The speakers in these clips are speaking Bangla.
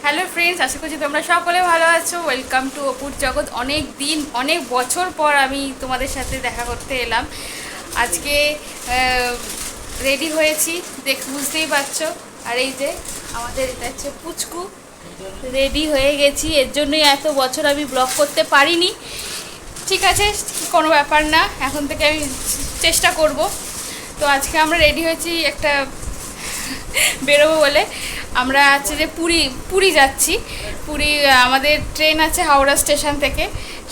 হ্যালো ফ্রেন্ডস, আশা করছি তোমরা সকলে ভালো আছো। ওয়েলকাম টু অপুর জগৎ। অনেক বছর পর আমি তোমাদের সাথে দেখা করতে এলাম। আজকে রেডি হয়েছি, বুঝতেই পারছো। আর এই যে আমাদের এটা হচ্ছে পুচকু, রেডি হয়ে গেছি। এর জন্যই এত বছর আমি ব্লগ করতে পারিনি। ঠিক আছে, কোনো ব্যাপার না, এখন থেকে আমি চেষ্টা করব। তো আজকে আমরা রেডি হয়েছি একটা বেরোবো বলে। আমরা আছে যে পুরী যাচ্ছি। পুরী আমাদের ট্রেন আছে হাওড়া স্টেশন থেকে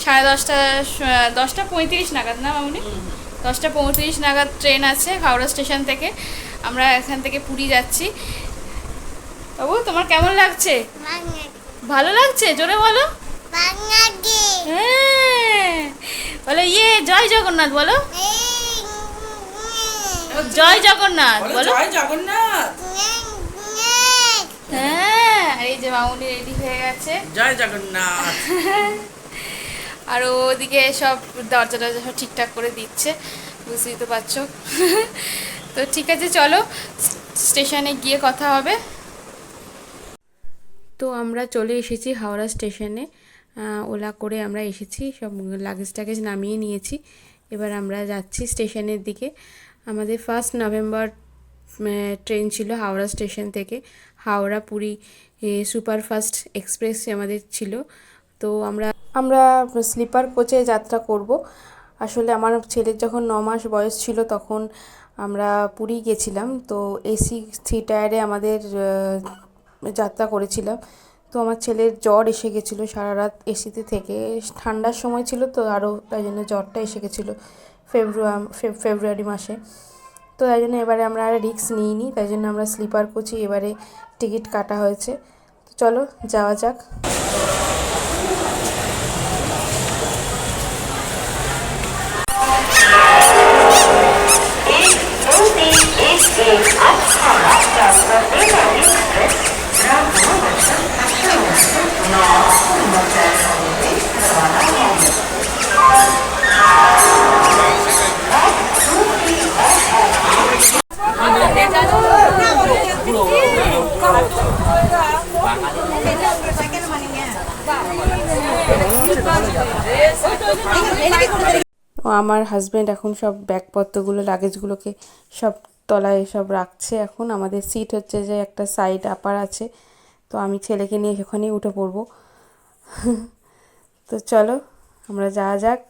10:30 নাগাদ, না মামুনি? 10:35 নাগাদ ট্রেন আছে হাওড়া স্টেশন থেকে। আমরা এখান থেকে পুরী যাচ্ছি। বাবু, তোমার কেমন লাগছে? ভালো লাগছে? জোরে বলো। হ্যাঁ বলো, জয় জগন্নাথ বলো। জয় জগন্নাথ বলো। জয় জগন্নাথ। হ্যাঁ, এই যে মামুনি রেডি হয়ে গেছে। জয় জগন্নাথ। আর ওদিকে সব দরজা সব ঠিকঠাক করে দিচ্ছে, বুঝতেই তো পারছো। তো ঠিক আছে, চলো স্টেশনে গিয়ে কথা হবে। তো আমরা চলে এসেছি হাওড়া স্টেশনে। ওলা করে আমরা এসেছি, সব লাগেজ টাগেজ নামিয়ে নিয়েছি। এবার আমরা যাচ্ছি স্টেশনের দিকে। আমাদের 1 নভেম্বর ট্রেন ছিল হাওড়া স্টেশন থেকে। হাওড়া পুরী সুপারফাস্ট এক্সপ্রেস আমাদের ছিল। তো আমরা স্লিপার কোচে যাত্রা করব। আসলে আমার ছেলের যখন 9 মাস বয়স ছিল তখন আমরা পুরী গেছিলাম। তো এসি 3 টায়ারে আমাদের যাত্রা করেছিলাম। তো আমার ছেলের জ্বর এসে গেছিলো সারা রাত এসিতে থেকে। ঠান্ডার সময় ছিল তো আরও, তাই জন্য জ্বরটা এসে গেছিলো ফেব্রুয়ারি মাসে। তো তাই জন্য এবারে আমরা আর রিস্ক নিইনি, তাই জন্য আমরা স্লিপার কোচে এবারে টিকিট কাটা হয়েছে। তো চলো যাওয়া যাক। আমার হাজব্যান্ড এখন সব ব্যাগপত্রগুলো লাগেজগুলোকে সব তলায় সব রাখছে। এখন আমাদের সিট হচ্ছে যে একটা সাইড আপার আছে, তো আমি ছেলেকে নিয়ে সেখানেই উঠে পড়বো। তো চলো আমরা যাওয়া যাক।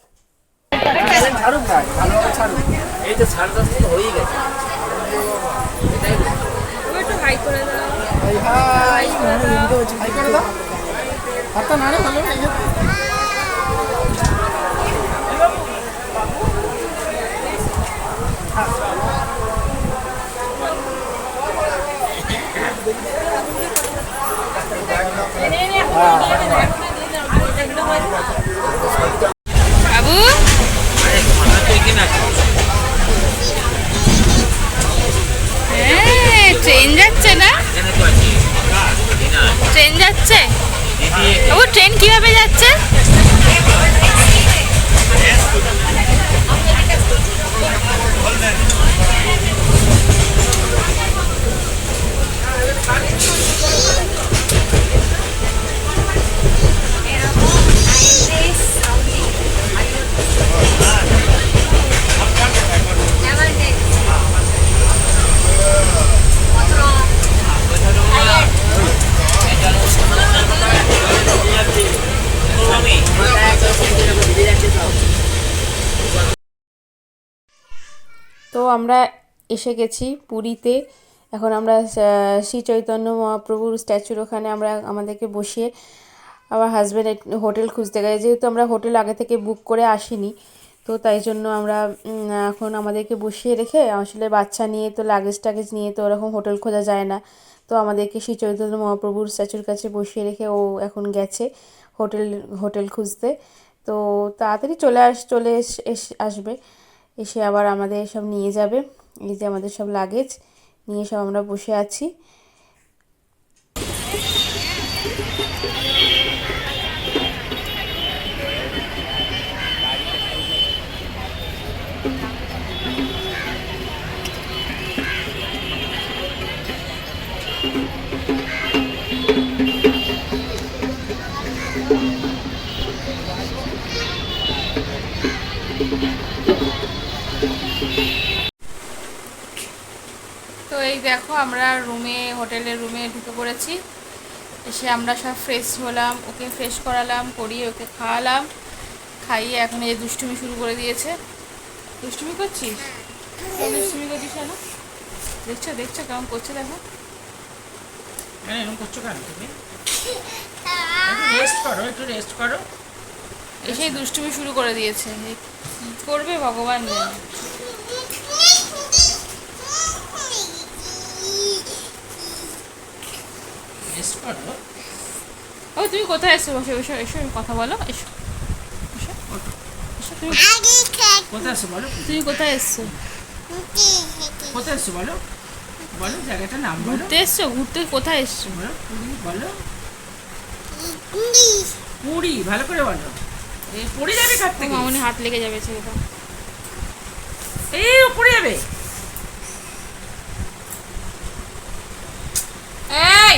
বাবু, হ্যাঁ ট্রেন যাচ্ছে না? ট্রেন যাচ্ছে? বাবু, ট্রেন কিভাবে যাচ্ছে? তো আমরা এসে গেছি পুরীতে। এখন আমরা শ্রী চৈতন্য মহাপ্রভুর স্ট্যাচুর ওখানে আমাদেরকে বসিয়ে আমার হাজব্যান্ড হোটেল খুঁজতে গেছে। যেহেতু আমরা হোটেল আগে থেকে বুক করে আসিনি, তো তাই জন্য আমরা এখন আমাদেরকে বসিয়ে রেখে, আসলে বাচ্চা নিয়ে তো লাগেজ টাগেজ নিয়ে তো ওরকম হোটেল খোঁজা যায় না। তো আমাদেরকে শ্রী চৈতন্য মহাপ্রভুর স্ট্যাচুর কাছে বসিয়ে রেখে ও এখন গেছে হোটেল খুঁজতে। তো তাড়াতাড়ি আসবে, এসে আবার আমাদের সব নিয়ে যাবে। এই যে আমাদের সব লাগেজ নিয়ে সব আমরা বসে আছি। দেখো আমরা হোটেলের রুমে ঢুকে পড়েছি। এসে আমরা সব ফ্রেশ হলাম, ওকে ফ্রেশ করালাম, করিয়ে ওকে খাওয়ালাম, খাইয়ে এখন এই দুষ্টুমি শুরু করে দিয়েছে। দুষ্টুমি করছিস? দুষ্টুমি করছিস কেন? দেখছো কেমন করছে দেখো। এরকম করছো কেন তুমি? একটু রেস্ট করো। এসেই দুষ্টুমি শুরু করে দিয়েছে, কি করবে ভগবান জানে। রেস্ট করো। ও তুমি কোথায় এসছো? এসো কথা বলো, এসো এসো এসো। কোথায় আছো বলো? তুমি কোথায় এসছো? কোথায় এসছো বলো? বলো জায়গাটার নাম বলো। ঘুরতে এসছো? ঘুরতে কোথায় এসছো? বলো। পুরী, ভালো করে বলো। এই পুরী যাবে কার থেকে? মামনি হাত লেগে যাবে ছেলেটা। এই উপরে যাবে। এই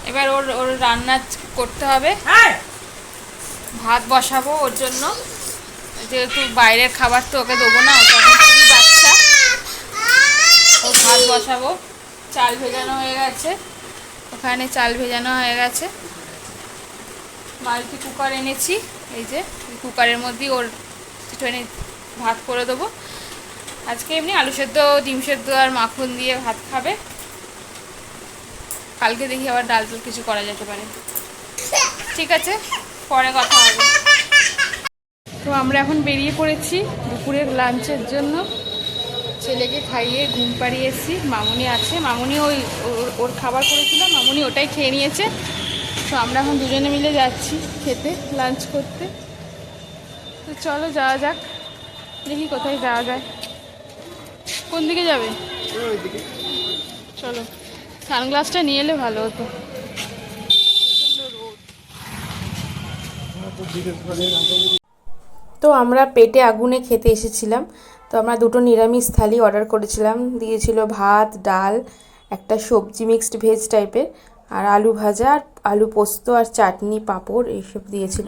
এবার ওর রান্না করতে হবে। হ্যাঁ, ভাত বসাবো ওর জন্য, যেহেতু বাইরের খাবার তো ওকে দেবো না, ওকে এখন খুবই বাচ্চা। ও ভাত বসাবো। চাল ভেজানো হয়ে গেছে, ওখানে চাল ভেজানো হয়ে গেছে। মাল্টি কুকার এনেছি, এই যে কুকারের মধ্যেই ওর একটুখানি ভাত করে দেবো। আজকে এমনি আলু সেদ্ধ, ডিম সেদ্ধ আর মাখন দিয়ে ভাত খাবে। কালকে দেখি আবার ডাল কিছু করা যেতে পারে। ঠিক আছে, পরে কথা হবে। তো আমরা এখন বেরিয়ে পড়েছি দুপুরের লাঞ্চের জন্য। ছেলেকে খাইয়ে ঘুম পাড়িয়েছি, মামুনি আছে, মামুনি ওর খাবার করেছিল, মামুনি ওটাই খেয়ে নিয়েছে। তো আমরা এখন দুজনে মিলে যাচ্ছি খেতে, লাঞ্চ করতে। তো চলো যাওয়া যাক, দেখি কোথায় যাওয়া যায়। কোন দিকে যাবে? চলো, সানগ্লাসটা নিয়ে এলে ভালো হতো। তো আমরা পেটে আগুনে খেতে এসেছিলাম। তো আমরা দুটো নিরামিষ থালি অর্ডার করেছিলাম, দিয়েছিল ভাত, ডাল, একটা সবজি মিক্সড ভেজ টাইপের, আর আলু ভাজা, আর আলু পোস্ত, আর চাটনি, পাঁপড় এইসব দিয়েছিল।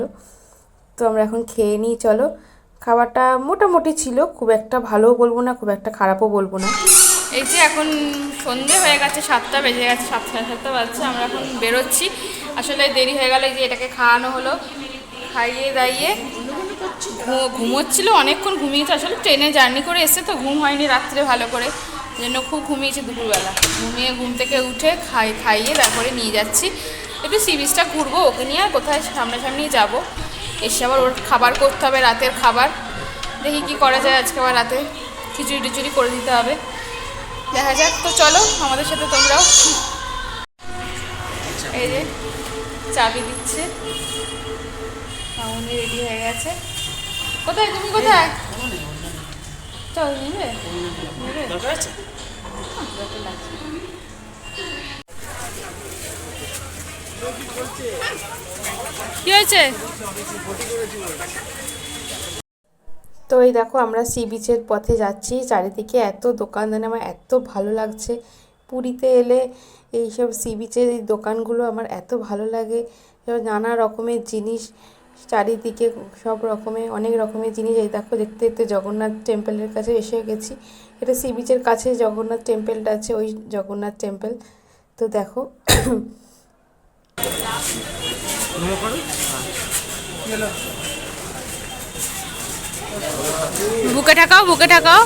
তো আমরা এখন খেয়ে নিই চলো। খাবারটা মোটামুটি ছিল, খুব একটা ভালোও বলবো না, খুব একটা খারাপও বলবো না। এই যে এখন সন্ধে হয়ে গেছে, 7টা বেজে গেছে, 7:30 বাজছে। আমরা এখন বেরোচ্ছি, আসলে দেরি হয়ে গেল। এই যে এটাকে খাওয়ানো হলো, খাইয়ে দাইয়ে ঘুমোচ্ছিল, অনেকক্ষণ ঘুমিয়েছে। আসলে ট্রেনে জার্নি করে এসে তো ঘুম হয়নি রাত্রে ভালো করে, জন্য খুব ঘুমিয়েছে দুপুরবেলা। ঘুম থেকে উঠে খাইয়ে তারপরে নিয়ে যাচ্ছি একটু সি বিচটা ঘুরবো ওকে নিয়ে, আর কোথায় সামনাসামনি যাবো। এসে আবার ওর খাবার করতে হবে, রাতের খাবার। দেখি কি করা যায় আজকে, আবার রাতে খিচুড়ি টিচুড়ি করে দিতে হবে, দেখা যাক। তো চলো আমাদের সাথে তোমরাও। এই যে চাবি দিচ্ছে, মামুনি রেডি হয়ে গেছে। কোথায় তুমি? কোথায়? চল, নিবে কি হয়েছে? তো এই দেখো আমরা সি বিচের পথে যাচ্ছি, চারিদিকে এত দোকানদার, আমার এত ভালো লাগছে। পুরীতে এলে এইসব সি বিচের এই দোকানগুলো আমার এত ভালো লাগে। নানা রকমের জিনিস চারিদিকে, সব রকমের অনেক রকমের জিনিস। এই দেখো দেখতে দেখতে জগন্নাথ টেম্পলের কাছে এসে গেছি। এটা সি বিচের কাছে জগন্নাথ টেম্পলটা আছে, ওই জগন্নাথ টেম্পল। তো দেখো বুকে ঠাকাও, বুকে ঠাকাও।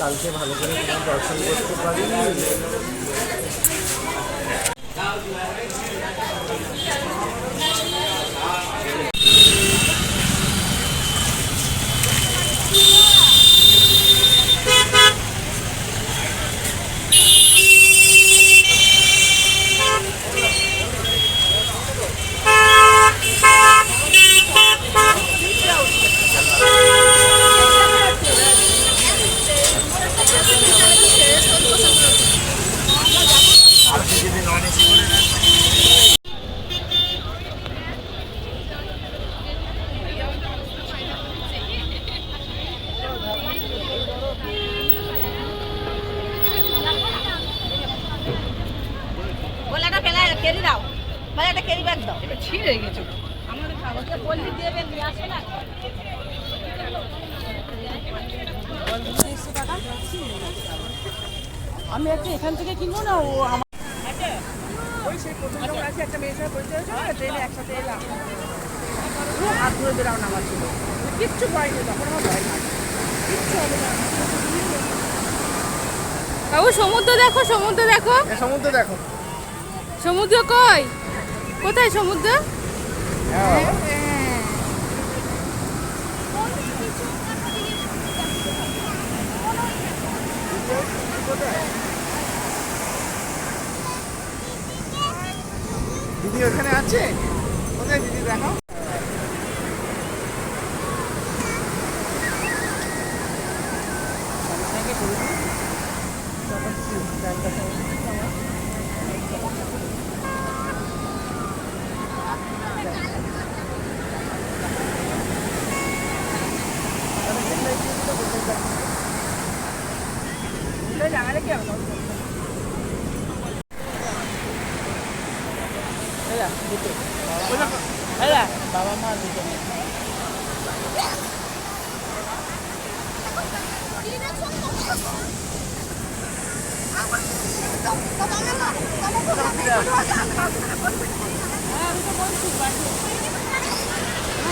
কেরি দাও, মানে একটা কেরি ব্যাগ দাও। এটা ছিঁড়ে গেছে আমাদের কাগজটা বললি দেবে নিয়ে আসো না। আমি একটা এখান থেকে কিনবো না ও আমার ওই সেই প্রথম যখন আছে একটা মেয়ের সাথে পরিচয় হয়েছিল না ট্রেনে একসাথে এলাম পুরো হাত ধরে বেরাও নামার ছিল কিচ্ছু ভয় নেই তখন আমার ভয় লাগে কিচ্ছু হবে না বাবু সমুদ্র দেখো, সমুদ্র দেখো, সমুদ্র দেখো। সমুদ্র কই, কোথায় সমুদ্র? দিদি ওখানে আছে, কোথায় দিদি দেখো। জানালে কি হবে বাবা মা দুটো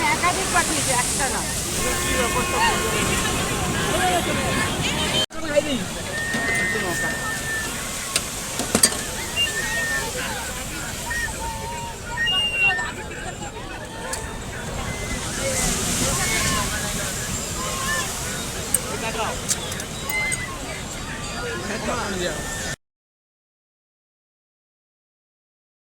একাধিক পাঠিয়েছে একটা না